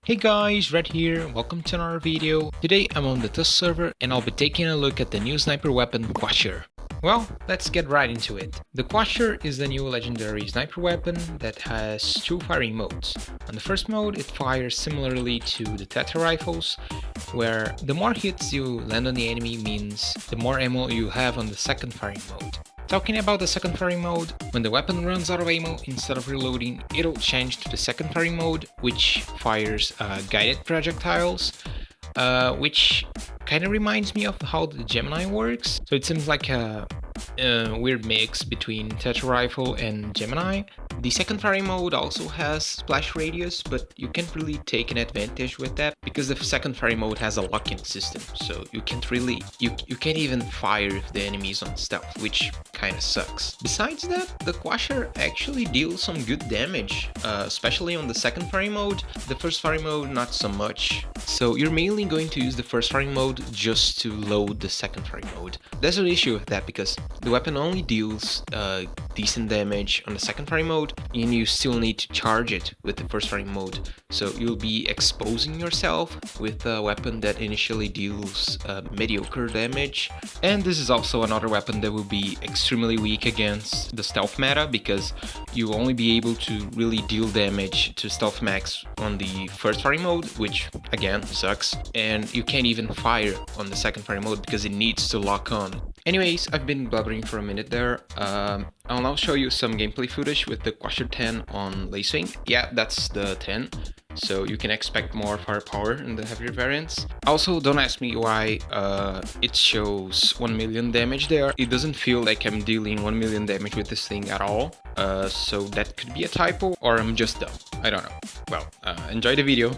Hey guys, Red here, welcome to another video. Today I'm on the test server and I'll be taking a look at the new sniper weapon Quasher. Well, let's get right into it. The Quasher is the new legendary sniper weapon that has two firing modes. On the first mode, it fires similarly to the Tetra rifles, where the more hits you land on the enemy means the more ammo you have on the second firing mode. Talking about the second firing mode, when the weapon runs out of ammo, instead of reloading, it'll change to the second firing mode, which fires guided projectiles, which kind of reminds me of how the Gemini works. So it seems like a weird mix between Tetra Rifle and Gemini. The second firing mode also has splash radius, but you can't really take an advantage with that because the second firing mode has a lock-in system, so you can't really you can't even fire if the enemy is on stealth, which kind of sucks. Besides that, the Quasher actually deals some good damage, especially on the second firing mode. The first firing mode not so much. So you're mainly going to use the first firing mode just to load the second firing mode. There's an issue with that because the weapon only deals decent damage on the second firing mode, and you still need to charge it with the first firing mode. So you'll be exposing yourself with a weapon that initially deals mediocre damage. And this is also another weapon that will be extremely weak against the stealth meta because you'll only be able to really deal damage to stealth max on the first firing mode, which again sucks, and you can't even fire on the second firing mode because it needs to lock on. Anyways, I've been blabbering for a minute there. I'll now show you some gameplay footage with the Quasher 10 on Lacewing. Yeah, that's the 10. So you can expect more firepower in the heavier variants. Also, don't ask me why it shows 1 million damage there. It doesn't feel like I'm dealing 1 million damage with this thing at all. So that could be a typo, or I'm just dumb. I don't know. Well, enjoy the video.